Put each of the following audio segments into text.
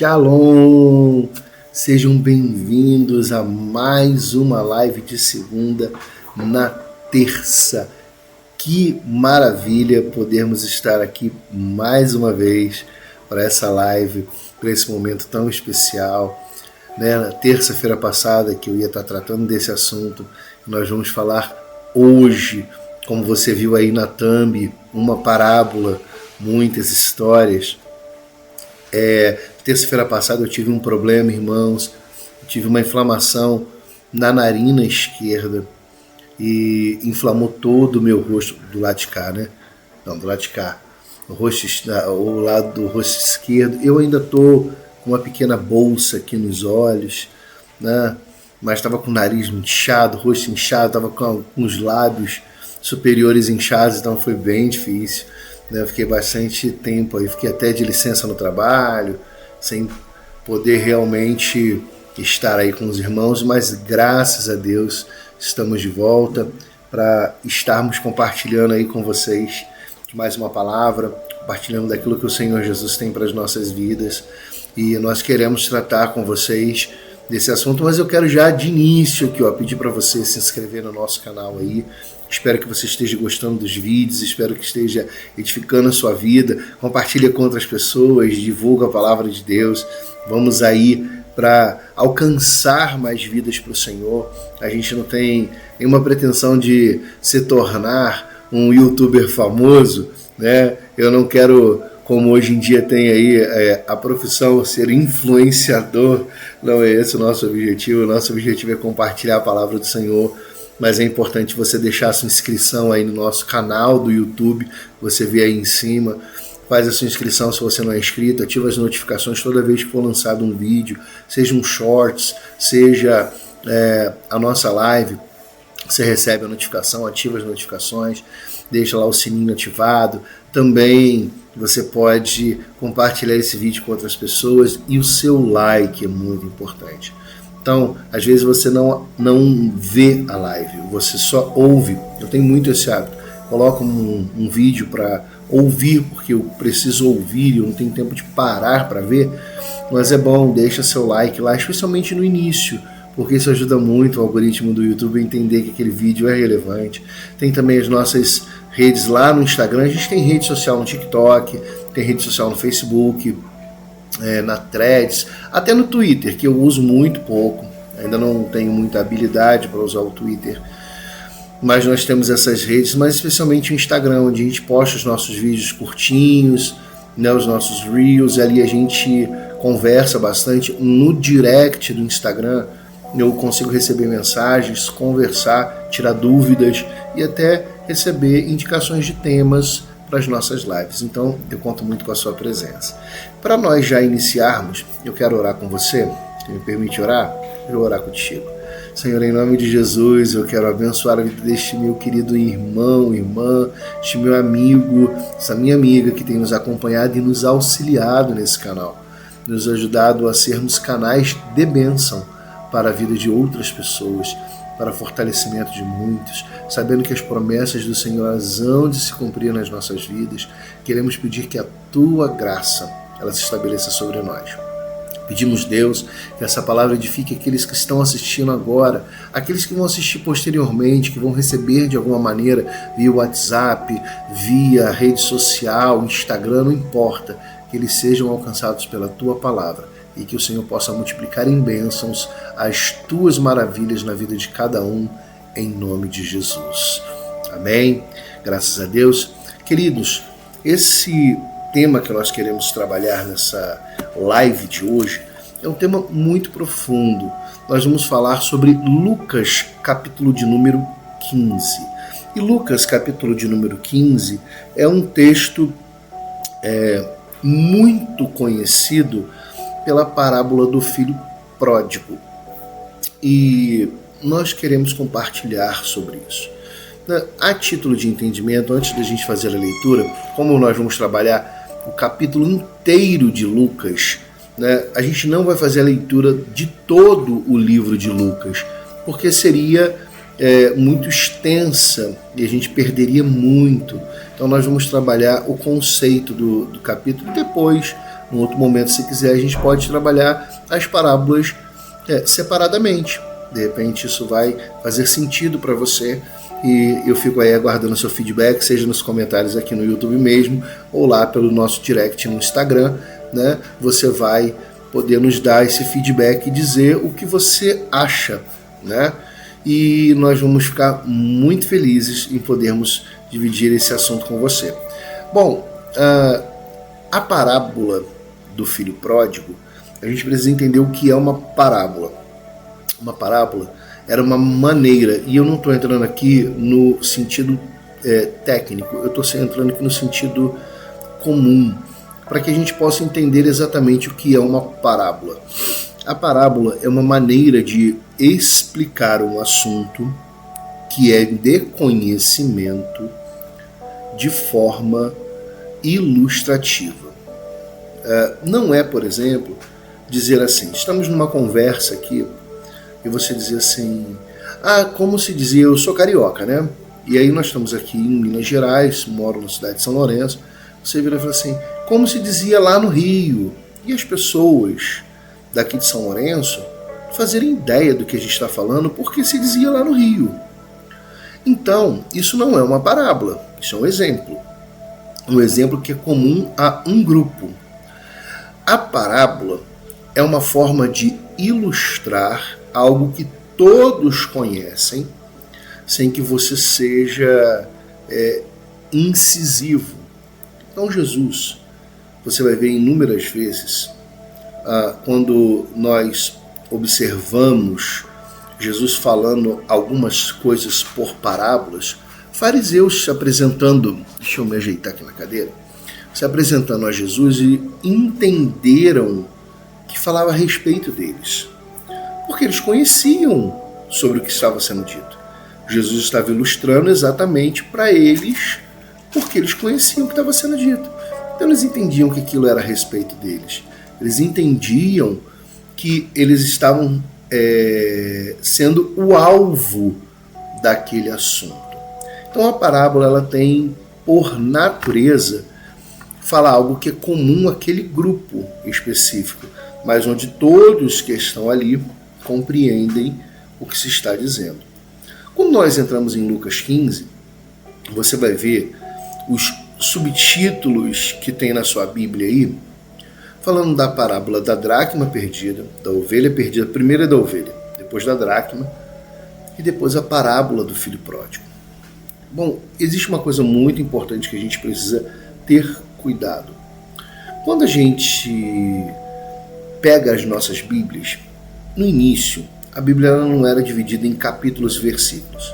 Shalom! Sejam bem-vindos a mais uma live de segunda na terça. Que maravilha podermos estar aqui mais uma vez para essa live, para esse momento tão especial. Na terça-feira passada que eu ia estar tratando desse assunto, nós vamos falar hoje, como você viu aí na thumb, uma parábola, muitas histórias. Terça-feira passada eu tive um problema, irmãos, eu tive uma inflamação na narina esquerda e inflamou todo o meu rosto, do lado de cá, né? Não, do lado de cá, o lado do rosto esquerdo. Eu ainda estou com uma pequena bolsa aqui nos olhos, né? Mas estava com o nariz inchado, o rosto inchado, estava com os lábios superiores inchados, então foi bem difícil. Eu fiquei bastante tempo aí, fiquei até de licença no trabalho, sem poder realmente estar aí com os irmãos, mas graças a Deus estamos de volta para estarmos compartilhando aí com vocês mais uma palavra, compartilhando daquilo que o Senhor Jesus tem para as nossas vidas, e nós queremos tratar com vocês desse assunto, mas eu quero já de início aqui, pedir para você se inscrever no nosso canal aí. Espero que você esteja gostando dos vídeos, espero que esteja edificando a sua vida, compartilha com outras pessoas, divulga a palavra de Deus. Vamos aí para alcançar mais vidas para o Senhor. A gente não tem nenhuma pretensão de se tornar um youtuber famoso, né? Eu não quero, como hoje em dia tem aí a profissão, ser influenciador. Não é esse o nosso objetivo. O nosso objetivo é compartilhar a palavra do Senhor. Mas é importante você deixar a sua inscrição aí no nosso canal do YouTube, você vê aí em cima, faz a sua inscrição se você não é inscrito, ativa as notificações toda vez que for lançado um vídeo, seja um shorts, seja a nossa live, você recebe a notificação, ativa as notificações, deixa lá o sininho ativado. Também você pode compartilhar esse vídeo com outras pessoas e o seu like é muito importante. Então, às vezes você não vê a live, você só ouve. Eu tenho muito esse hábito. Coloco um vídeo para ouvir, porque eu preciso ouvir, eu não tenho tempo de parar para ver. Mas é bom, deixa seu like lá, especialmente no início, porque isso ajuda muito o algoritmo do YouTube a entender que aquele vídeo é relevante. Tem também as nossas redes lá no Instagram. A gente tem rede social no TikTok, tem rede social no Facebook, na Threads, até no Twitter, que eu uso muito pouco, ainda não tenho muita habilidade para usar o Twitter, mas nós temos essas redes, mas especialmente o Instagram, onde a gente posta os nossos vídeos curtinhos, né, os nossos Reels, e ali a gente conversa bastante. No direct do Instagram eu consigo receber mensagens, conversar, tirar dúvidas e até receber indicações de temas para as nossas lives. Então eu conto muito com a sua presença. Para nós já iniciarmos, eu quero orar com você. Você me permite orar? Eu vou orar contigo. Senhor, em nome de Jesus, eu quero abençoar a vida deste meu querido irmão, irmã, este meu amigo, essa minha amiga que tem nos acompanhado e nos auxiliado nesse canal, nos ajudado a sermos canais de bênção para a vida de outras pessoas, para fortalecimento de muitos, sabendo que as promessas do Senhor hão de se cumprir nas nossas vidas. Queremos pedir que a Tua graça ela se estabeleça sobre nós. Pedimos, Deus, que essa palavra edifique aqueles que estão assistindo agora, aqueles que vão assistir posteriormente, que vão receber de alguma maneira via WhatsApp, via rede social, Instagram, não importa, que eles sejam alcançados pela Tua palavra e que o Senhor possa multiplicar em bênçãos as Tuas maravilhas na vida de cada um, em nome de Jesus. Amém? Graças a Deus. Queridos, esse tema que nós queremos trabalhar nessa live de hoje é um tema muito profundo. Nós vamos falar sobre Lucas, capítulo de número 15. E Lucas, capítulo de número 15, é um texto muito conhecido pela parábola do filho pródigo. E nós queremos compartilhar sobre isso. A título de entendimento, antes da gente fazer a leitura, como nós vamos trabalhar o capítulo inteiro de Lucas, né, a gente não vai fazer a leitura de todo o livro de Lucas, porque seria muito extensa e a gente perderia muito. Então nós vamos trabalhar o conceito do capítulo e depois Em outro momento, se quiser, a gente pode trabalhar as parábolas separadamente. De repente isso vai fazer sentido para você e eu fico aí aguardando seu feedback, seja nos comentários aqui no YouTube mesmo ou lá pelo nosso direct no Instagram, né? Você vai poder nos dar esse feedback e dizer o que você acha, né? E nós vamos ficar muito felizes em podermos dividir esse assunto com você. Bom, a parábola do filho pródigo, a gente precisa entender o que é uma parábola. Uma parábola era uma maneira, e eu não estou entrando aqui no sentido técnico, eu estou entrando aqui no sentido comum, para que a gente possa entender exatamente o que é uma parábola. A parábola é uma maneira de explicar um assunto que é de conhecimento de forma ilustrativa. Não é, por exemplo, dizer assim, estamos numa conversa aqui, e você dizer assim, como se dizia, eu sou carioca, né? E aí nós estamos aqui em Minas Gerais, moro na cidade de São Lourenço, você vira e fala assim, como se dizia lá no Rio. E as pessoas daqui de São Lourenço fazerem ideia do que a gente está falando, porque se dizia lá no Rio. Então, isso não é uma parábola, isso é um exemplo. Um exemplo que é comum a um grupo. A parábola é uma forma de ilustrar algo que todos conhecem, sem que você seja incisivo. Então Jesus, você vai ver inúmeras vezes, quando nós observamos Jesus falando algumas coisas por parábolas, fariseus se apresentando, deixa eu me ajeitar aqui na cadeira, se apresentando a Jesus e entenderam que falava a respeito deles. Porque eles conheciam sobre o que estava sendo dito. Jesus estava ilustrando exatamente para eles, porque eles conheciam o que estava sendo dito. Então eles entendiam que aquilo era a respeito deles. Eles entendiam que eles estavam sendo o alvo daquele assunto. Então a parábola ela tem, por natureza, falar algo que é comum àquele grupo específico, mas onde todos que estão ali compreendem o que se está dizendo. Quando nós entramos em Lucas 15, você vai ver os subtítulos que tem na sua Bíblia aí, falando da parábola da dracma perdida, da ovelha perdida, primeiro é da ovelha, depois da dracma, e depois a parábola do filho pródigo. Bom, existe uma coisa muito importante que a gente precisa ter cuidado. Quando a gente pega as nossas Bíblias, no início, a Bíblia não era dividida em capítulos e versículos.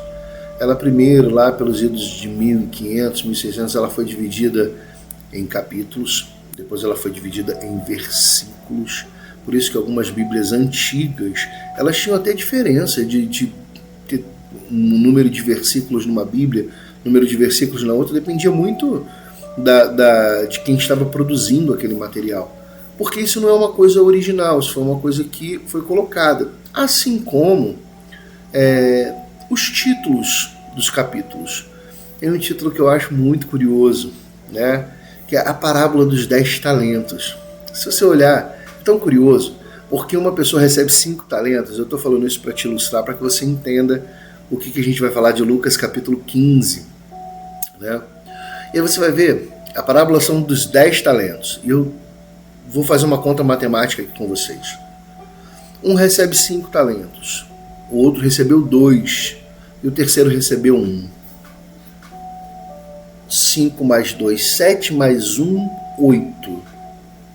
Ela primeiro, lá pelos idos de 1500, 1600, ela foi dividida em capítulos, depois ela foi dividida em versículos. Por isso que algumas Bíblias antigas, elas tinham até diferença de ter um número de versículos numa Bíblia, número de versículos na outra, dependia muito de quem estava produzindo aquele material. Porque isso não é uma coisa original, isso foi uma coisa que foi colocada. Assim como os títulos dos capítulos. Tem um título que eu acho muito curioso, né? Que é a parábola dos 10 talentos. Se você olhar, é tão curioso, porque uma pessoa recebe 5 talentos, eu estou falando isso para te ilustrar, para que você entenda o que a gente vai falar de Lucas capítulo 15. Né? E aí você vai ver, a parábola são dos 10 talentos. E eu vou fazer uma conta matemática aqui com vocês. Um recebe 5 talentos, o outro recebeu 2 e o terceiro recebeu 1. 5 mais 2, 7 mais 1, 8.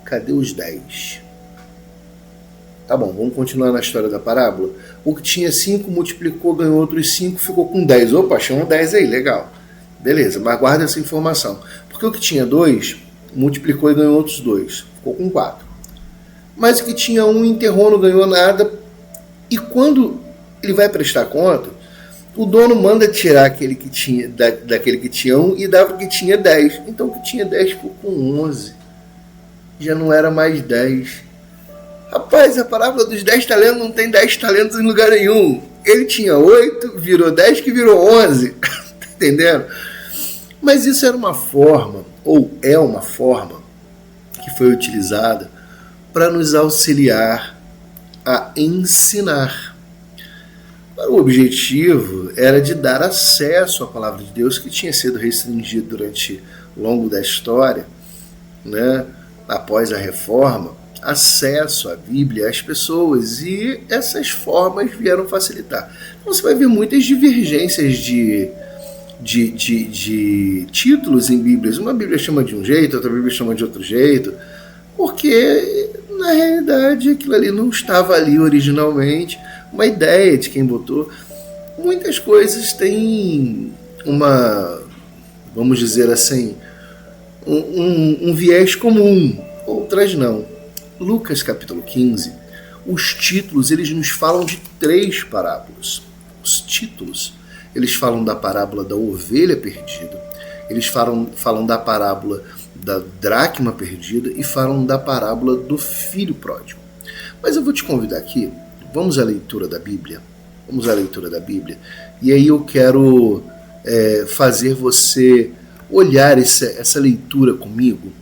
Cadê os 10? Tá bom, vamos continuar na história da parábola. O que tinha 5 multiplicou, ganhou outros 5, ficou com 10. Opa, chama 10 aí, legal. Beleza, mas guarda essa informação. Porque o que tinha 2 multiplicou e ganhou outros 2. Ficou com 4. Mas o que tinha 1 enterrou, não ganhou nada. E quando ele vai prestar conta, o dono manda tirar aquele que tinha, daquele que tinha 1 e dava o que tinha 10. Então o que tinha 10 ficou com 11. Já não era mais 10. Rapaz, a parábola dos 10 talentos não tem 10 talentos em lugar nenhum. Ele tinha 8, virou 10, que virou 11. Tá entendendo? Mas isso era uma forma, ou é uma forma, que foi utilizada para nos auxiliar a ensinar. O objetivo era de dar acesso à palavra de Deus, que tinha sido restringido durante o longo da história, né, após a reforma, acesso à Bíblia às pessoas, e essas formas vieram facilitar. Então você vai ver muitas divergências de títulos em Bíblias. Uma Bíblia chama de um jeito, outra Bíblia chama de outro jeito, porque na realidade aquilo ali não estava ali originalmente, uma ideia de quem botou. Muitas coisas têm vamos dizer assim, um viés comum, outras não. Lucas capítulo 15, os títulos eles nos falam de 3 parábolas. Os títulos, eles falam da parábola da ovelha perdida, eles falam da parábola da dracma perdida e falam da parábola do filho pródigo. Mas eu vou te convidar aqui, vamos à leitura da Bíblia. Vamos à leitura da Bíblia. E aí eu quero fazer você olhar essa leitura comigo.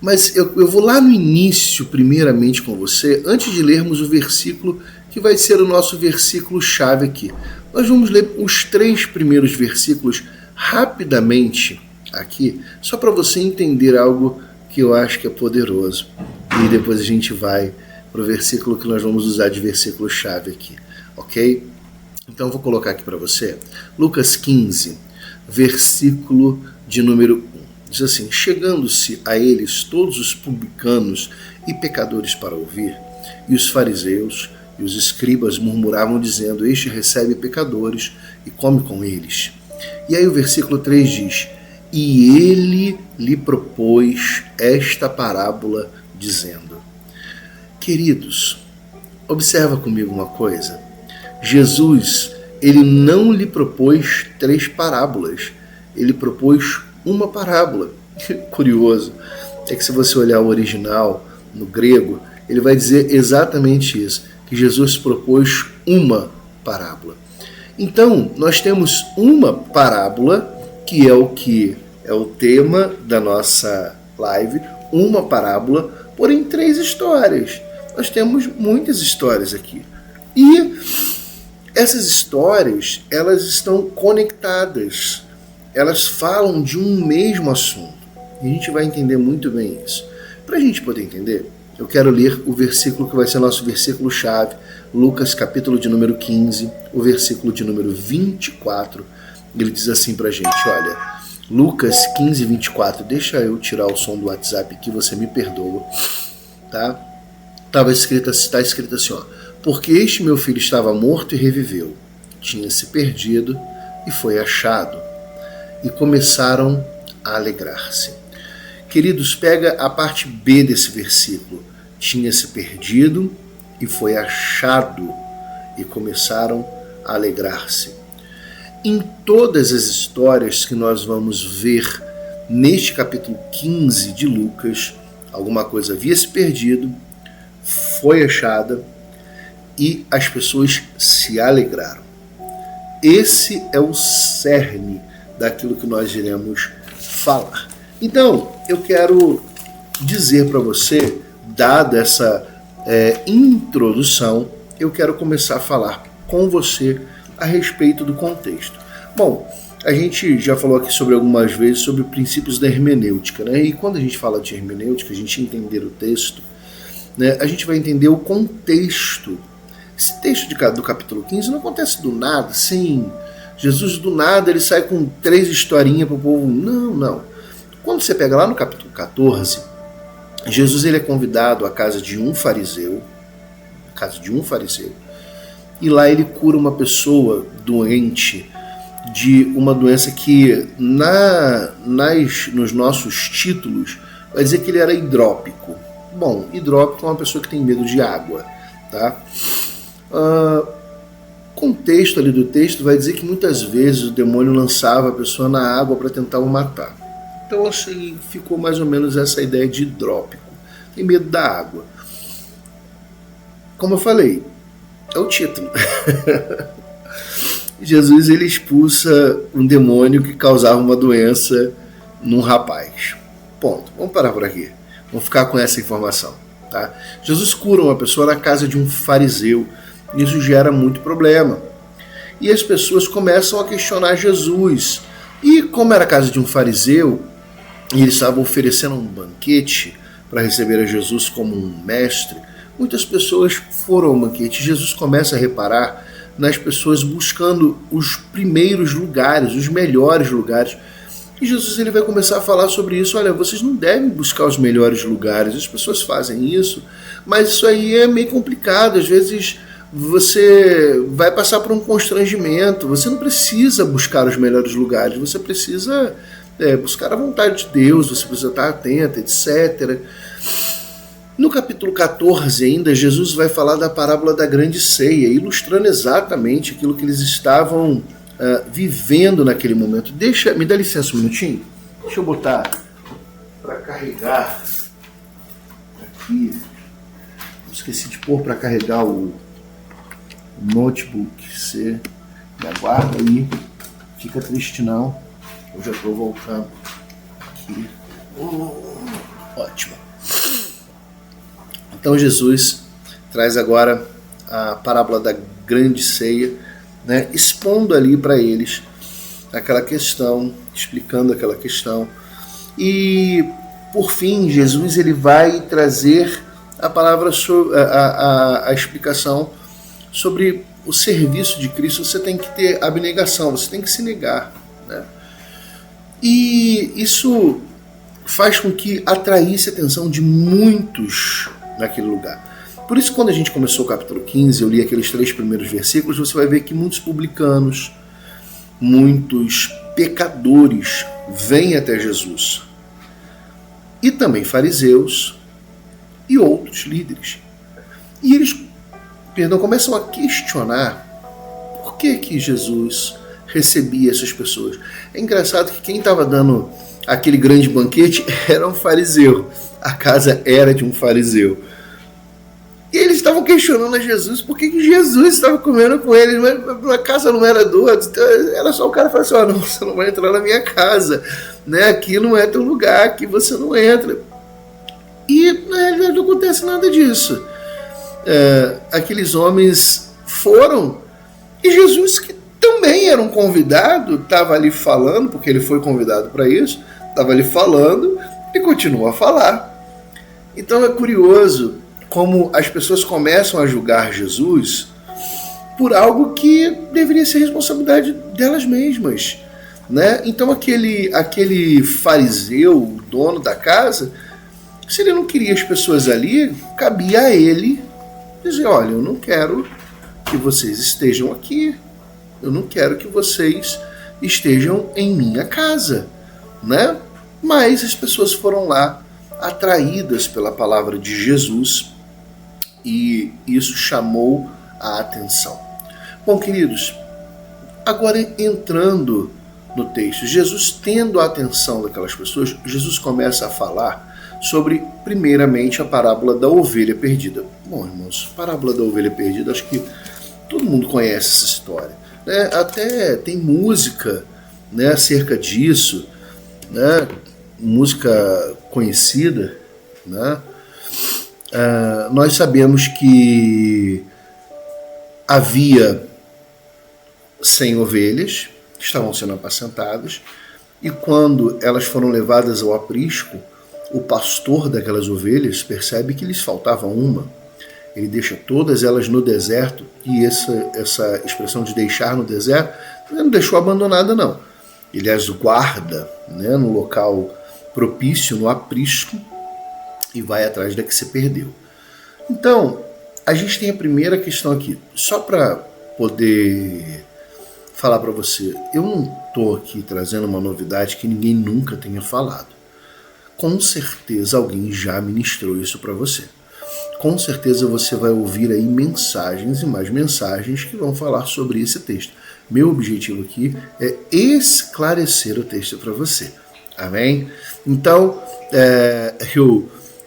Mas eu vou lá no início, primeiramente com você, antes de lermos o versículo que vai ser o nosso versículo-chave aqui. Nós vamos ler os 3 primeiros versículos rapidamente aqui, só para você entender algo que eu acho que é poderoso. E depois a gente vai para o versículo que nós vamos usar de versículo-chave aqui, ok? Então eu vou colocar aqui para você, Lucas 15, versículo de número 1. Diz assim: chegando-se a eles todos os publicanos e pecadores para ouvir, e os fariseus e os escribas murmuravam dizendo: este recebe pecadores e come com eles. E aí o versículo 3 diz: e ele lhe propôs esta parábola dizendo. Queridos, observa comigo uma coisa. Jesus, ele não lhe propôs 3 parábolas, ele propôs uma parábola. Curioso é que se você olhar o original no grego, ele vai dizer exatamente isso, que Jesus propôs uma parábola. Então, nós temos uma parábola, que é o tema da nossa live, uma parábola, porém 3 histórias. Nós temos muitas histórias aqui. E essas histórias, elas estão conectadas. Elas falam de um mesmo assunto. E a gente vai entender muito bem isso. Para a gente poder entender, eu quero ler o versículo que vai ser nosso versículo-chave, Lucas capítulo de número 15, o versículo de número 24. Ele diz assim para a gente, olha, Lucas 15, 24, deixa eu tirar o som do WhatsApp aqui, você me perdoa, tá? Está escrito assim, ó, porque este meu filho estava morto e reviveu, tinha se perdido e foi achado. E começaram a alegrar-se. Queridos, pega a parte B desse versículo. Tinha se perdido e foi achado. E começaram a alegrar-se. Em todas as histórias que nós vamos ver neste capítulo 15 de Lucas, alguma coisa havia se perdido, foi achada e as pessoas se alegraram. Esse é o cerne daquilo que nós iremos falar. Então, eu quero dizer para você, dada essa introdução, eu quero começar a falar com você a respeito do contexto. Bom, a gente já falou aqui sobre algumas vezes sobre princípios da hermenêutica, né? E quando a gente fala de hermenêutica, a gente entender o texto, né? A gente vai entender o contexto. Esse texto do capítulo 15 não acontece do nada, sim. Jesus do nada ele sai com 3 historinhas para o povo. Não. Quando você pega lá no capítulo 14, Jesus ele é convidado à casa de um fariseu, e lá ele cura uma pessoa doente de uma doença que nos nossos títulos vai dizer que ele era hidrópico. Bom, hidrópico é uma pessoa que tem medo de água, tá? Contexto ali do texto vai dizer que muitas vezes o demônio lançava a pessoa na água para tentar o matar. Então assim, ficou mais ou menos essa ideia de hidrópico. Tem medo da água. Como eu falei, é o título. Jesus ele expulsa um demônio que causava uma doença num rapaz. Ponto. Vamos parar por aqui. Vamos ficar com essa informação. Tá? Jesus cura uma pessoa na casa de um fariseu. Isso gera muito problema. E as pessoas começam a questionar Jesus. E como era a casa de um fariseu, e eles estavam oferecendo um banquete para receber a Jesus como um mestre, muitas pessoas foram ao banquete. Jesus começa a reparar nas pessoas buscando os primeiros lugares, os melhores lugares. E Jesus ele vai começar a falar sobre isso. Olha, vocês não devem buscar os melhores lugares. As pessoas fazem isso, mas isso aí é meio complicado. Às vezes você vai passar por um constrangimento. Você não precisa buscar os melhores lugares. Você precisa buscar a vontade de Deus. Você precisa estar atento, etc. No capítulo 14 ainda, Jesus vai falar da parábola da grande ceia, ilustrando exatamente aquilo que eles estavam vivendo naquele momento. Me dá licença um minutinho. Deixa eu botar para carregar aqui. Esqueci de pôr para carregar o notebook. Você me aguarda aí. Fica triste não. Eu já estou voltando aqui. Ótimo. Então Jesus traz agora a parábola da grande ceia, né, expondo ali para eles aquela questão, explicando aquela questão. E por fim, Jesus ele vai trazer a palavra, a explicação sobre o serviço de Cristo. Você tem que ter abnegação, você tem que se negar, né? E isso faz com que atraísse a atenção de muitos naquele lugar. Por isso, quando a gente começou o capítulo 15, eu li aqueles 3 primeiros versículos, você vai ver que muitos publicanos, muitos pecadores vêm até Jesus. E também fariseus e outros líderes. E eles, começam a questionar por que Jesus recebia essas pessoas. É engraçado que quem estava dando aquele grande banquete era um fariseu. A casa era de um fariseu. E eles estavam questionando a Jesus por que Jesus estava comendo com eles, mas a casa não era do outro. Então era só o cara falar assim: não, você não vai entrar na minha casa, né? Aqui não é teu lugar, aqui você não entra. E na realidade não acontece nada disso. Aqueles homens foram, e Jesus, que também era um convidado, estava ali falando, porque ele foi convidado para isso, estava ali falando e continua a falar. Então é curioso como as pessoas começam a julgar Jesus por algo que deveria ser responsabilidade delas mesmas, né? Então aquele fariseu, o dono da casa, se ele não queria as pessoas ali, cabia a ele dizer: olha, eu não quero que vocês estejam aqui, eu não quero que vocês estejam em minha casa, né? Mas as pessoas foram lá atraídas pela palavra de Jesus e isso chamou a atenção. Bom, queridos, agora entrando no texto, Jesus tendo a atenção daquelas pessoas, Jesus começa a falar sobre, primeiramente, a parábola da ovelha perdida. Bom, irmãos, parábola da ovelha perdida, acho que todo mundo conhece essa história, né? Até tem música, né, acerca disso, né? Música conhecida, né? Nós sabemos que havia 100 ovelhas que estavam sendo apacentadas, e quando elas foram levadas ao aprisco, o pastor daquelas ovelhas percebe que lhes faltava uma. Ele deixa todas elas no deserto, e essa expressão de deixar no deserto, ele não deixou abandonada não. Ele as guarda, né, no local propício, no aprisco, e vai atrás da que se perdeu. Então, a gente tem a primeira questão aqui. Só para poder falar para você, eu não estou aqui trazendo uma novidade que ninguém nunca tenha falado. Com certeza alguém já ministrou isso para você. Com certeza você vai ouvir aí mensagens e mais mensagens que vão falar sobre esse texto. Meu objetivo aqui é esclarecer o texto para você. Amém? Então,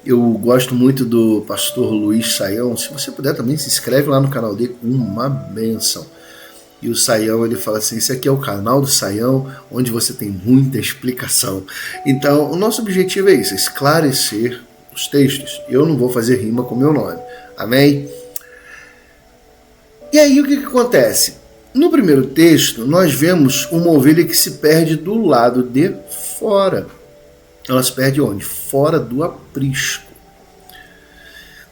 eu gosto muito do pastor Luiz Saião. Se você puder também, se inscreve lá no canal dele, uma benção. E o Saião, ele fala assim: esse aqui é o canal do Saião, onde você tem muita explicação. Então, o nosso objetivo é isso, esclarecer os textos, eu não vou fazer rima com o meu nome. Amém? E aí o que acontece? No primeiro texto, nós vemos uma ovelha que se perde do lado de fora. Ela se perde onde? Fora do aprisco.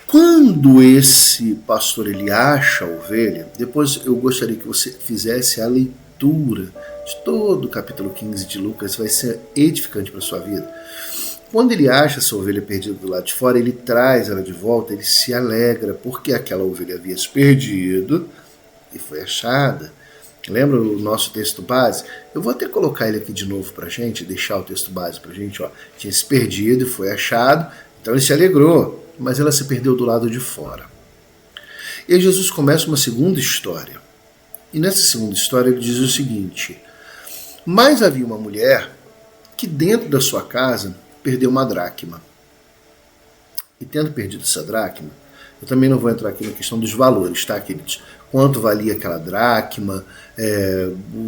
Quando esse pastor ele acha a ovelha, depois eu gostaria que você fizesse a leitura de todo o capítulo 15 de Lucas, vai ser edificante para a sua vida. Quando ele acha essa ovelha perdida do lado de fora, ele traz ela de volta, ele se alegra, porque aquela ovelha havia se perdido e foi achada. Lembra o nosso texto base? Eu vou até colocar ele aqui de novo para a gente, deixar o texto base para a gente. Ó. Tinha se perdido e foi achado, então ele se alegrou, mas ela se perdeu do lado de fora. E aí Jesus começa uma segunda história. E nessa segunda história ele diz o seguinte: mas havia uma mulher que dentro da sua casa perdeu uma dracma. E tendo perdido essa dracma, eu também não vou entrar aqui na questão dos valores, tá, queridos? Quanto valia aquela dracma,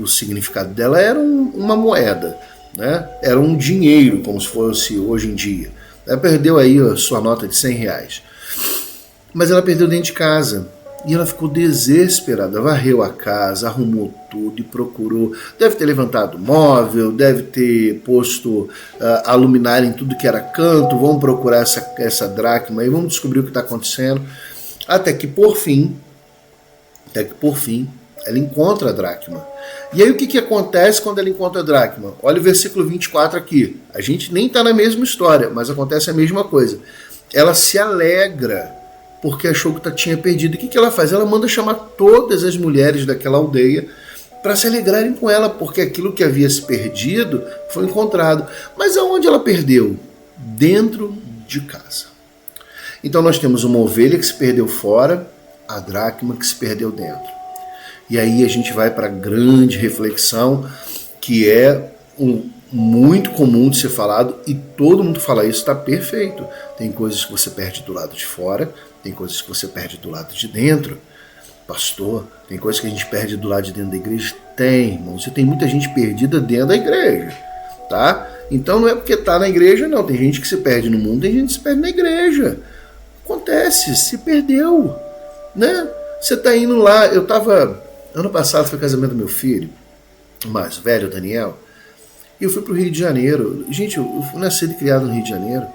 o significado dela era uma moeda, né? Era um dinheiro, como se fosse hoje em dia. Ela perdeu aí a sua nota de R$100. Mas ela perdeu dentro de casa. E ela ficou desesperada, varreu a casa, arrumou tudo e procurou. Deve ter levantado móvel, deve ter posto a luminária em tudo que era canto. Vamos procurar essa dracma e vamos descobrir o que está acontecendo. Até que por fim, ela encontra a dracma. E aí o que acontece quando ela encontra a dracma? Olha o versículo 24 aqui. A gente nem está na mesma história, mas acontece a mesma coisa. Ela se alegra porque achou que tinha perdido. O que ela faz? Ela manda chamar todas as mulheres daquela aldeia para se alegrarem com ela, porque aquilo que havia se perdido foi encontrado. Mas aonde ela perdeu? Dentro de casa. Então nós temos uma ovelha que se perdeu fora, a dracma que se perdeu dentro. E aí a gente vai para a grande reflexão, que é muito comum de ser falado, e todo mundo fala isso, está perfeito. Tem coisas que você perde do lado de fora, tem coisas que você perde do lado de dentro. Pastor, tem coisas que a gente perde do lado de dentro da igreja? Tem, irmãos. E tem muita gente perdida dentro da igreja, tá? Então não é porque está na igreja, não. Tem gente que se perde no mundo, tem gente que se perde na igreja. Acontece, se perdeu, né? Você está indo lá, eu estava... Ano passado foi o casamento do meu filho, o mais velho, o Daniel, e eu fui para o Rio de Janeiro. Gente, eu fui nascido e criado no Rio de Janeiro.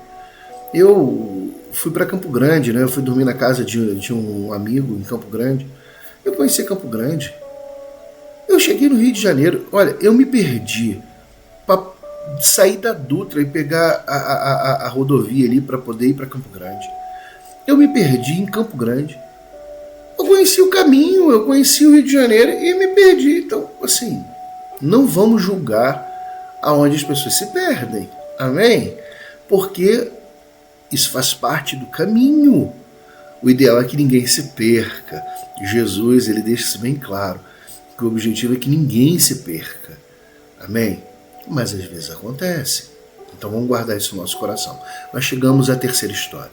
Eu fui para Campo Grande, né? Eu fui dormir na casa de um amigo em Campo Grande. Eu conheci Campo Grande. Eu cheguei no Rio de Janeiro. Olha, eu me perdi para sair da Dutra e pegar a rodovia ali para poder ir para Campo Grande. Eu me perdi em Campo Grande. Eu conheci o caminho, eu conheci o Rio de Janeiro e me perdi. Então, assim, não vamos julgar aonde as pessoas se perdem. Amém? Porque isso faz parte do caminho. O ideal é que ninguém se perca. Jesus, ele deixa isso bem claro, que o objetivo é que ninguém se perca. Amém? Mas às vezes acontece. Então vamos guardar isso no nosso coração. Nós chegamos à terceira história.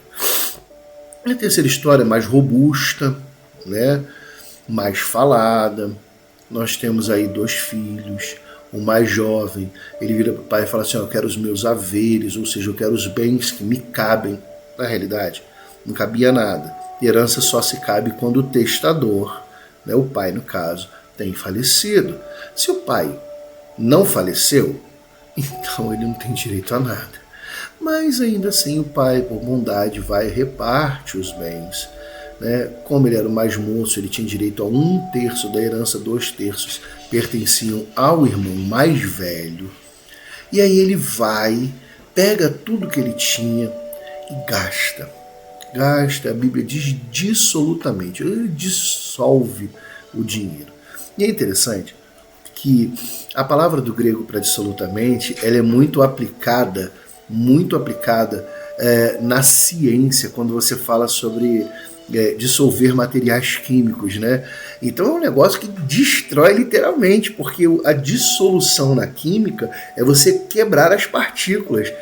A terceira história é mais robusta, né? Mais falada. Nós temos aí 2 filhos. O mais jovem, ele vira para o pai e fala assim: eu quero os meus haveres, ou seja, eu quero os bens que me cabem. Na realidade, não cabia nada. Herança só se cabe quando o testador, né, o pai no caso, tem falecido. Se o pai não faleceu, então ele não tem direito a nada. Mas ainda assim o pai, por bondade, vai e reparte os bens. Né? Como ele era o mais moço, ele tinha direito a 1/3 da herança, 2/3 pertenciam ao irmão mais velho. E aí ele vai, pega tudo que ele tinha e gasta. A Bíblia diz dissolutamente, ele dissolve o dinheiro. E é interessante que a palavra do grego para dissolutamente, ela é muito aplicada na ciência, quando você fala sobre dissolver materiais químicos, né? Então é um negócio que destrói literalmente, porque a dissolução na química é você quebrar as partículas.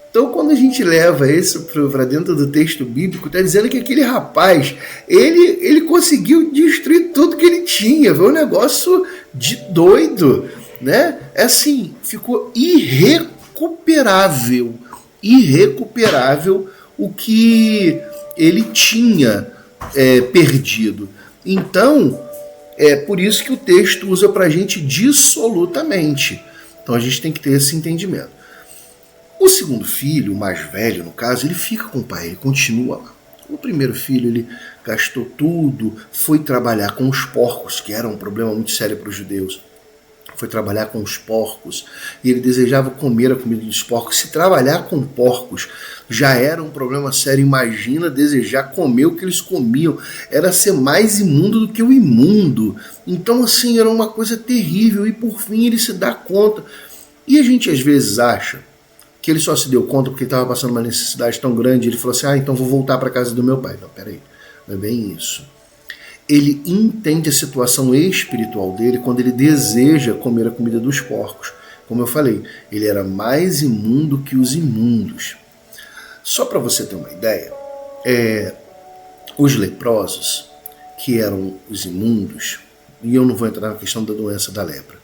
Então quando a gente leva isso para dentro do texto bíblico, está dizendo que aquele rapaz, ele conseguiu destruir tudo que ele tinha. Foi um negócio de doido, né? É assim, ficou irrecuperável o que ele tinha perdido. Então, é por isso que o texto usa para a gente dissolutamente. Então a gente tem que ter esse entendimento. O segundo filho, o mais velho no caso, ele fica com o pai, ele continua lá. O primeiro filho, ele gastou tudo, foi trabalhar com os porcos, que era um problema muito sério para os judeus. Foi trabalhar com os porcos, e ele desejava comer a comida dos porcos. Se trabalhar com porcos já era um problema sério, imagina desejar comer o que eles comiam. Era ser mais imundo do que o imundo. Então, assim, era uma coisa terrível, e por fim ele se dá conta. E a gente às vezes acha que ele só se deu conta porque estava passando uma necessidade tão grande, ele falou assim, então vou voltar para a casa do meu pai. Não, peraí, não é bem isso. Ele entende a situação espiritual dele quando ele deseja comer a comida dos porcos. Como eu falei, ele era mais imundo que os imundos. Só para você ter uma ideia, os leprosos, que eram os imundos, e eu não vou entrar na questão da doença da lepra,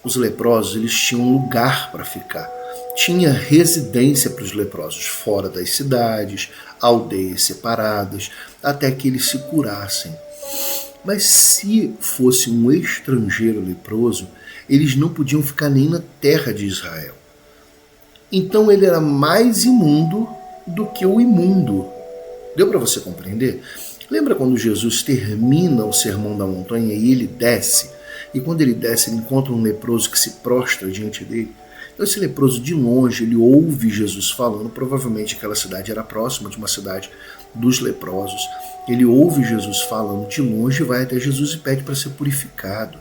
os leprosos, eles tinham um lugar para ficar. Tinha residência para os leprosos fora das cidades, aldeias separadas, até que eles se curassem. Mas se fosse um estrangeiro leproso, eles não podiam ficar nem na terra de Israel. Então ele era mais imundo do que o imundo. Deu para você compreender? Lembra quando Jesus termina o Sermão da Montanha e ele desce? E quando ele desce, ele encontra um leproso que se prostra diante dele. Então esse leproso, de longe, ele ouve Jesus falando. Provavelmente aquela cidade era próxima de uma cidade dos leprosos. Ele ouve Jesus falando de longe, vai até Jesus e pede para ser purificado.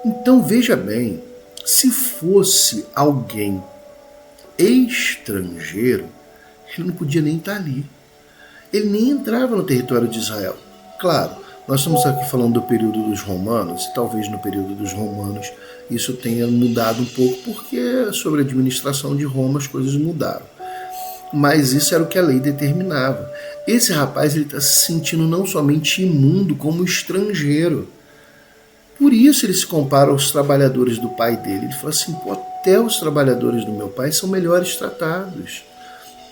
Então veja bem, se fosse alguém estrangeiro, ele não podia nem estar ali. Ele nem entrava no território de Israel. Claro, nós estamos aqui falando do período dos romanos, e talvez no período dos romanos isso tenha mudado um pouco, porque sobre a administração de Roma as coisas mudaram. Mas isso era o que a lei determinava. Esse rapaz está se sentindo não somente imundo, como estrangeiro. Por isso ele se compara aos trabalhadores do pai dele. Ele fala assim, até os trabalhadores do meu pai são melhores tratados.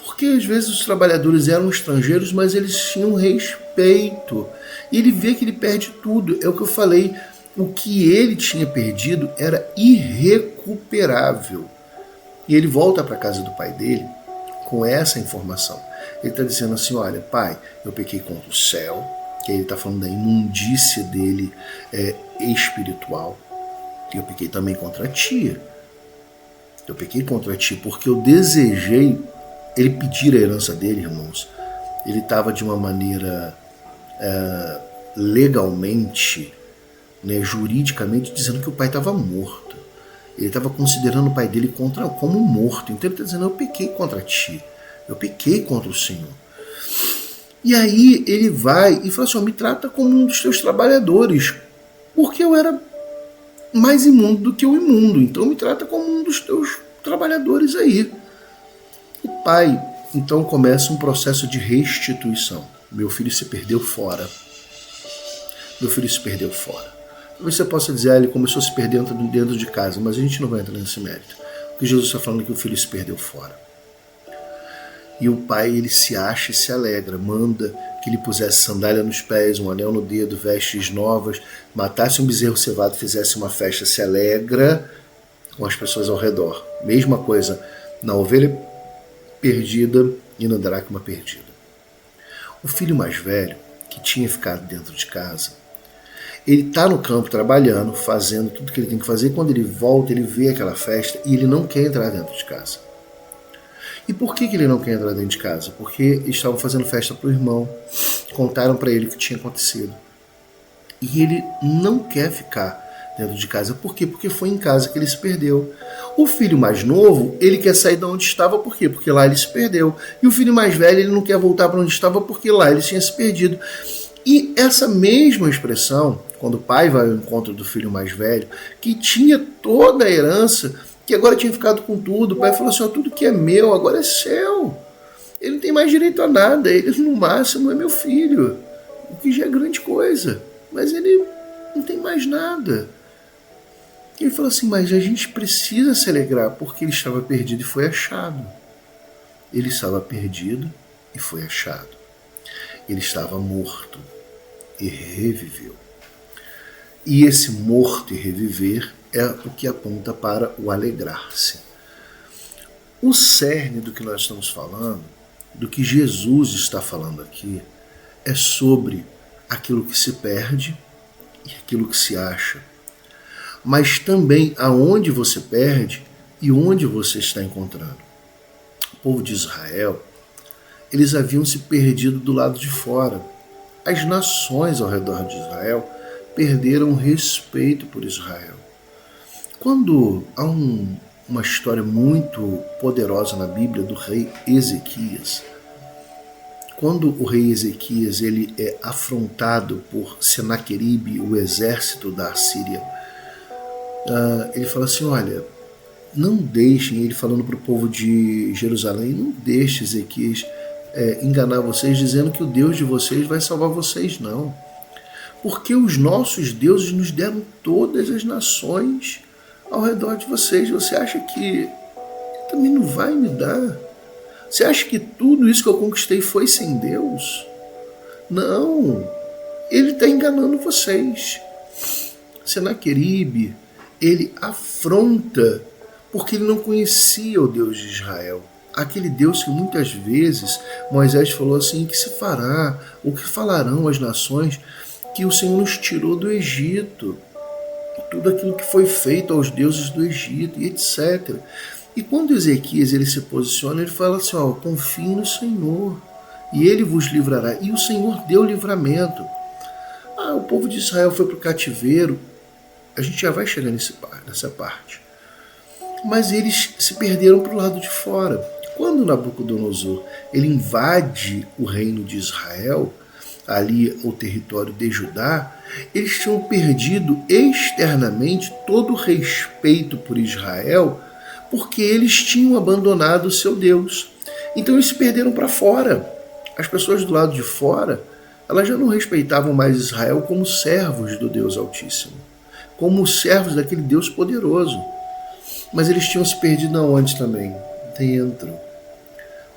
Porque às vezes os trabalhadores eram estrangeiros, mas eles tinham respeito. E ele vê que ele perde tudo. É o que eu falei, o que ele tinha perdido era irrecuperável. E ele volta para a casa do pai dele com essa informação. Ele está dizendo assim, olha, pai, eu pequei contra o céu, que ele está falando da imundícia dele espiritual, e eu pequei também contra ti. Eu pequei contra ti porque eu desejei ele pedir a herança dele, irmãos. Ele estava de uma maneira legalmente, juridicamente, dizendo que o pai estava morto. Ele estava considerando o pai dele como morto. Então ele está dizendo, eu pequei contra ti. Eu pequei contra o Senhor. E aí ele vai e fala assim, me trata como um dos teus trabalhadores, porque eu era mais imundo do que o imundo. Então me trata como um dos teus trabalhadores aí. O pai, então, começa um processo de restituição. Meu filho se perdeu fora. Meu filho se perdeu fora. Talvez você possa dizer, ele começou a se perder dentro de casa, mas a gente não vai entrar nesse mérito. Porque Jesus está falando que o filho se perdeu fora. E o pai, ele se acha e se alegra, manda que ele pusesse sandália nos pés, um anel no dedo, vestes novas, matasse um bezerro cevado, fizesse uma festa, se alegra com as pessoas ao redor. Mesma coisa na ovelha perdida e na dracma perdida. O filho mais velho, que tinha ficado dentro de casa, ele está no campo trabalhando, fazendo tudo que ele tem que fazer, e quando ele volta, ele vê aquela festa e ele não quer entrar dentro de casa. E por que ele não quer entrar dentro de casa? Porque eles estavam fazendo festa para o irmão, contaram para ele o que tinha acontecido. E ele não quer ficar dentro de casa. Por quê? Porque foi em casa que ele se perdeu. O filho mais novo, ele quer sair de onde estava, por quê? Porque lá ele se perdeu. E o filho mais velho, ele não quer voltar para onde estava, porque lá ele tinha se perdido. E essa mesma expressão, quando o pai vai ao encontro do filho mais velho, que tinha toda a herança, que agora tinha ficado com tudo, o pai falou assim, tudo que é meu agora é seu. Ele não tem mais direito a nada, ele no máximo é meu filho, o que já é grande coisa, mas ele não tem mais nada. Ele falou assim, mas a gente precisa se alegrar, porque ele estava perdido e foi achado. Ele estava perdido e foi achado. Ele estava morto e reviveu. E esse morto e reviver é o que aponta para o alegrar-se. O cerne do que nós estamos falando, do que Jesus está falando aqui, é sobre aquilo que se perde e aquilo que se acha, mas também aonde você perde e onde você está encontrando. O povo de Israel, eles haviam se perdido do lado de fora. As nações ao redor de Israel perderam respeito por Israel. Quando há uma história muito poderosa na Bíblia do rei Ezequias, quando o rei Ezequias ele é afrontado por Senaqueribe, o exército da Assíria, ele fala assim, olha, não deixem, ele falando para o povo de Jerusalém, não deixe Ezequias enganar vocês dizendo que o Deus de vocês vai salvar vocês, não. Porque os nossos deuses nos deram todas as nações ao redor de vocês. Você acha que também não vai me dar? Você acha que tudo isso que eu conquistei foi sem Deus? Não, ele está enganando vocês. Senaqueribe, ele afronta porque ele não conhecia o Deus de Israel. Aquele Deus que muitas vezes Moisés falou assim, que se fará, o que falarão as nações, que o Senhor nos tirou do Egito, tudo aquilo que foi feito aos deuses do Egito e etc. E quando Ezequias ele se posiciona, ele fala assim, confie no Senhor e ele vos livrará. E o Senhor deu livramento. O povo de Israel foi para o cativeiro, a gente já vai chegar nessa parte. Mas eles se perderam para o lado de fora. Quando Nabucodonosor ele invade o reino de Israel, ali o território de Judá, eles tinham perdido externamente todo o respeito por Israel, porque eles tinham abandonado o seu Deus. Então eles se perderam para fora. As pessoas do lado de fora, elas já não respeitavam mais Israel como servos do Deus Altíssimo, como servos daquele Deus poderoso. Mas eles tinham se perdido aonde também? Dentro.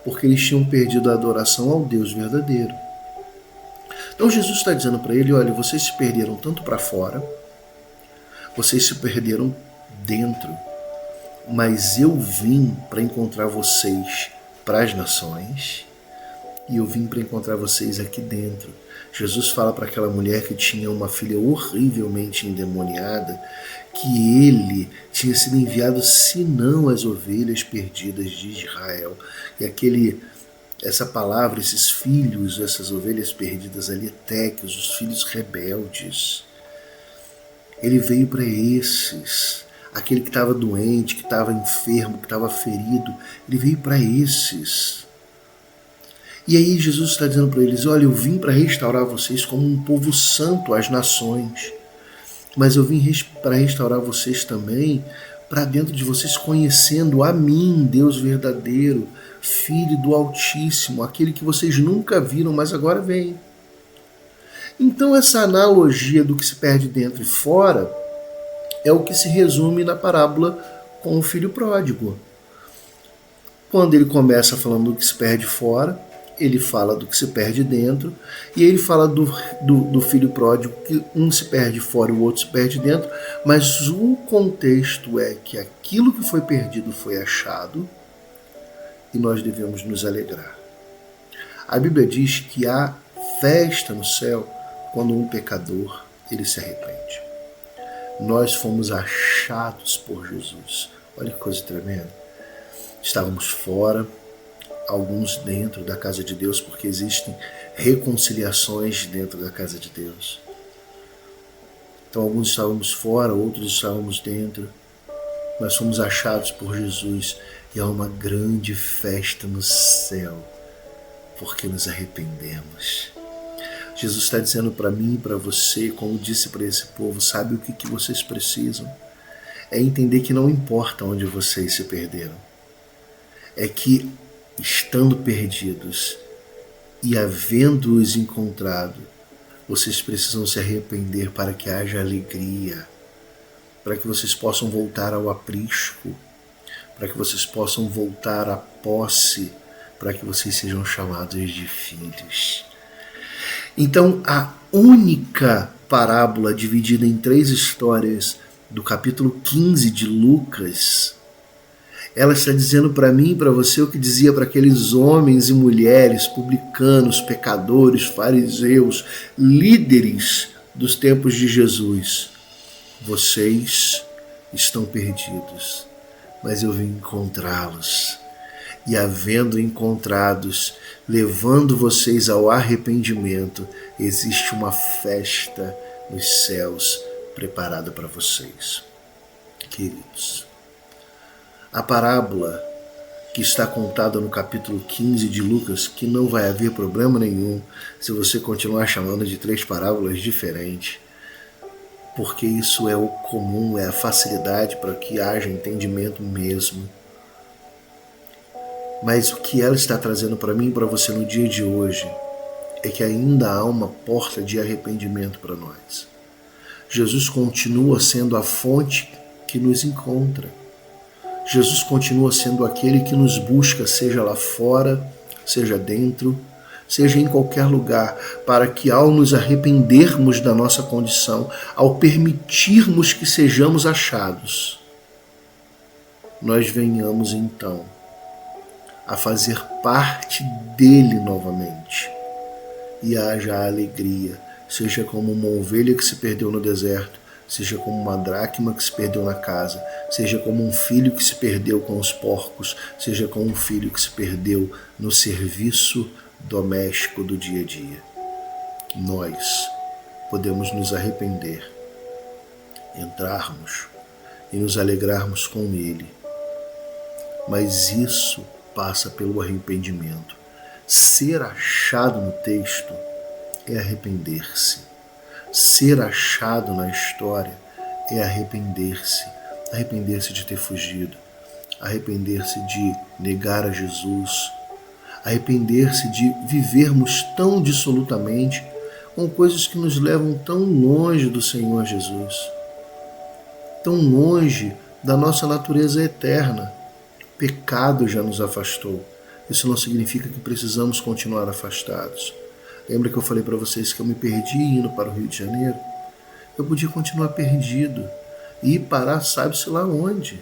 Porque eles tinham perdido a adoração ao Deus verdadeiro. Então Jesus está dizendo para ele, olha, vocês se perderam tanto para fora, vocês se perderam dentro, mas eu vim para encontrar vocês para as nações e eu vim para encontrar vocês aqui dentro. Jesus fala para aquela mulher que tinha uma filha horrivelmente endemoniada que ele tinha sido enviado senão as ovelhas perdidas de Israel. E essa palavra, esses filhos, essas ovelhas perdidas ali, téquios, os filhos rebeldes. Ele veio para esses, aquele que estava doente, que estava enfermo, que estava ferido, ele veio para esses. E aí Jesus está dizendo para eles, olha, eu vim para restaurar vocês como um povo santo às nações, mas eu vim para restaurar vocês também, para dentro de vocês conhecendo a mim, Deus verdadeiro, Filho do Altíssimo, aquele que vocês nunca viram, mas agora vem. Então essa analogia do que se perde dentro e fora é o que se resume na parábola com o filho pródigo. Quando ele começa falando do que se perde fora, ele fala do que se perde dentro, e ele fala do filho pródigo, que um se perde fora e o outro se perde dentro, mas o contexto é que aquilo que foi perdido foi achado, e nós devemos nos alegrar. A Bíblia diz que há festa no céu quando um pecador ele se arrepende. Nós fomos achados por Jesus. Olha que coisa tremenda. Estávamos fora, alguns dentro da casa de Deus, porque existem reconciliações dentro da casa de Deus. Então alguns estávamos fora, outros estávamos dentro. Nós fomos achados por Jesus e há uma grande festa no céu, porque nos arrependemos. Jesus está dizendo para mim e para você, como disse para esse povo, sabe o que vocês precisam? É entender que não importa onde vocês se perderam. É que, estando perdidos e havendo-os encontrado, vocês precisam se arrepender para que haja alegria, para que vocês possam voltar ao aprisco, para que vocês possam voltar à posse para que vocês sejam chamados de filhos. Então, a única parábola dividida em 3 histórias do capítulo 15 de Lucas, ela está dizendo para mim e para você o que dizia para aqueles homens e mulheres, publicanos, pecadores, fariseus, líderes dos tempos de Jesus. Vocês estão perdidos, mas eu vim encontrá-los. E havendo encontrados, levando vocês ao arrependimento, existe uma festa nos céus preparada para vocês. Queridos, a parábola que está contada no capítulo 15 de Lucas, que não vai haver problema nenhum se você continuar chamando de 3 parábolas diferentes, porque isso é o comum, é a facilidade para que haja entendimento mesmo. Mas o que ela está trazendo para mim e para você no dia de hoje é que ainda há uma porta de arrependimento para nós. Jesus continua sendo a fonte que nos encontra. Jesus continua sendo aquele que nos busca, seja lá fora, seja dentro, seja em qualquer lugar, para que ao nos arrependermos da nossa condição, ao permitirmos que sejamos achados, nós venhamos então a fazer parte dele novamente e haja alegria, seja como uma ovelha que se perdeu no deserto, seja como uma dracma que se perdeu na casa, seja como um filho que se perdeu com os porcos, seja como um filho que se perdeu no serviço doméstico do dia a dia. Nós podemos nos arrepender, entrarmos e nos alegrarmos com ele, mas isso passa pelo arrependimento. Ser achado no texto é arrepender-se. Ser achado na história é arrepender-se. Arrepender-se de ter fugido. Arrepender-se de negar a Jesus. Arrepender-se de vivermos tão dissolutamente com coisas que nos levam tão longe do Senhor Jesus. Tão longe da nossa natureza eterna. O pecado já nos afastou. Isso não significa que precisamos continuar afastados. Lembra que eu falei para vocês que eu me perdi indo para o Rio de Janeiro? Eu podia continuar perdido e ir parar sabe-se lá onde.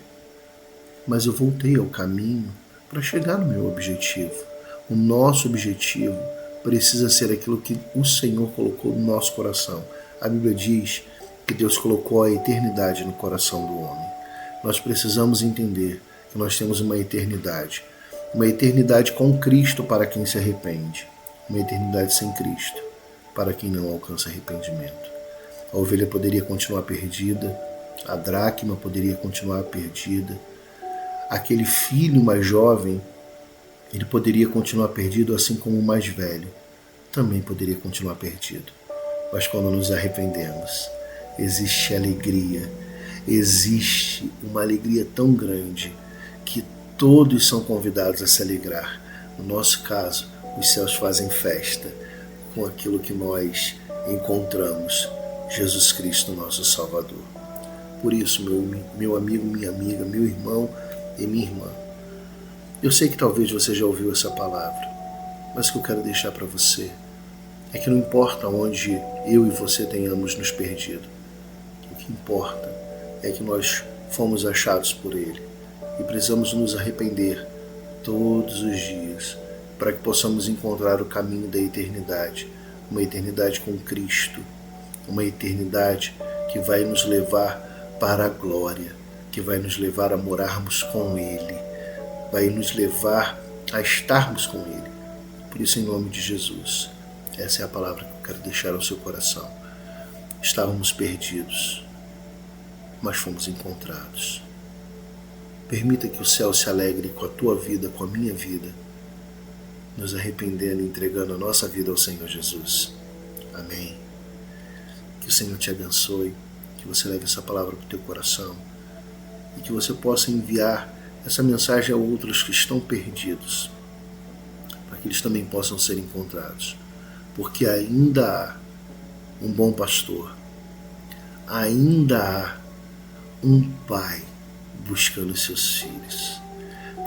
Mas eu voltei ao caminho para chegar no meu objetivo. O nosso objetivo precisa ser aquilo que o Senhor colocou no nosso coração. A Bíblia diz que Deus colocou a eternidade no coração do homem. Nós precisamos entender que nós temos uma eternidade com Cristo para quem se arrepende, uma eternidade sem Cristo para quem não alcança arrependimento. A ovelha poderia continuar perdida, a dracma poderia continuar perdida, aquele filho mais jovem, ele poderia continuar perdido, assim como o mais velho também poderia continuar perdido. Mas quando nos arrependemos, existe alegria, existe uma alegria tão grande que todos são convidados a se alegrar. No nosso caso, os céus fazem festa com aquilo que nós encontramos, Jesus Cristo, nosso Salvador. Por isso, meu amigo, minha amiga, meu irmão e minha irmã, eu sei que talvez você já ouviu essa palavra, mas o que eu quero deixar para você é que não importa onde eu e você tenhamos nos perdido, o que importa é que nós fomos achados por Ele e precisamos nos arrepender todos os dias para que possamos encontrar o caminho da eternidade, uma eternidade com Cristo, uma eternidade que vai nos levar para a glória, que vai nos levar a morarmos com Ele, vai nos levar a estarmos com Ele. Por isso, em nome de Jesus, essa é a palavra que eu quero deixar ao seu coração. Estávamos perdidos, mas fomos encontrados. Permita que o céu se alegre com a tua vida, com a minha vida, nos arrependendo e entregando a nossa vida ao Senhor Jesus. Amém. Que o Senhor te abençoe, que você leve essa palavra para o teu coração e que você possa enviar essa mensagem a outros que estão perdidos, para que eles também possam ser encontrados. Porque ainda há um bom pastor, ainda há um pai buscando seus filhos,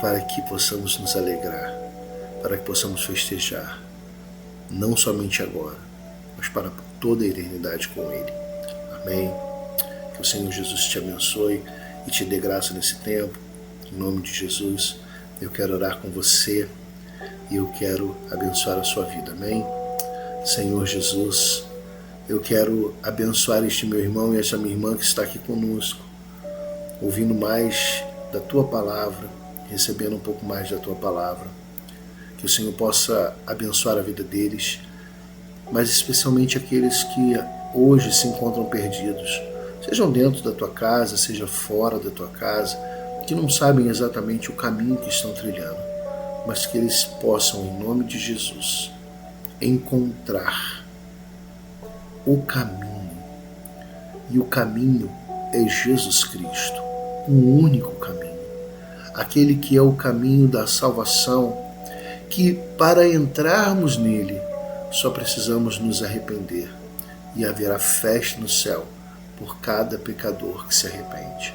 para que possamos nos alegrar, para que possamos festejar, não somente agora, mas para toda a eternidade com Ele. Amém? Que o Senhor Jesus te abençoe e te dê graça nesse tempo. Em nome de Jesus, eu quero orar com você e eu quero abençoar a sua vida. Amém? Senhor Jesus, eu quero abençoar este meu irmão e esta minha irmã que está aqui conosco, ouvindo mais da Tua Palavra, recebendo um pouco mais da Tua Palavra. Que o Senhor possa abençoar a vida deles, mas especialmente aqueles que hoje se encontram perdidos, sejam dentro da Tua casa, seja fora da Tua casa, que não sabem exatamente o caminho que estão trilhando, mas que eles possam, em nome de Jesus, encontrar o caminho. E o caminho é Jesus Cristo, um único caminho, aquele que é o caminho da salvação, que para entrarmos nele só precisamos nos arrepender e haverá festa no céu por cada pecador que se arrepende.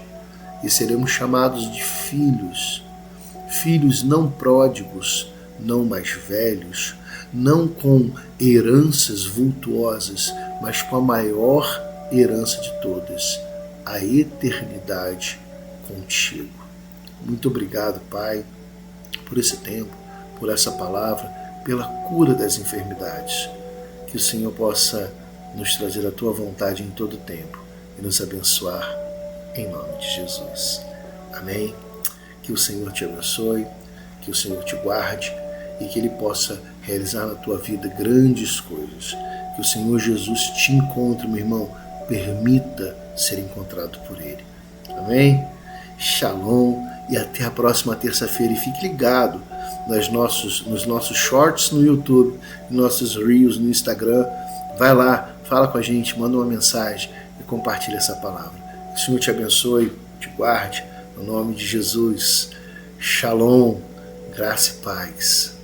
E seremos chamados de filhos, filhos não pródigos, não mais velhos, não com heranças vultuosas, mas com a maior herança de todas, a eternidade contigo. Muito obrigado, Pai, por esse tempo, por essa palavra, pela cura das enfermidades. Que o Senhor possa nos trazer a Tua vontade em todo o tempo e nos abençoar em nome de Jesus. Amém? Que o Senhor te abençoe, que o Senhor te guarde e que Ele possa realizar na tua vida grandes coisas. Que o Senhor Jesus te encontre, meu irmão, permita ser encontrado por Ele. Amém? Shalom e até a próxima terça-feira. E fique ligado nos nossos shorts no YouTube, nossos reels no Instagram. Vai lá, fala com a gente, manda uma mensagem e compartilha essa palavra. Que o Senhor te abençoe, te guarde, no nome de Jesus. Shalom, graça e paz.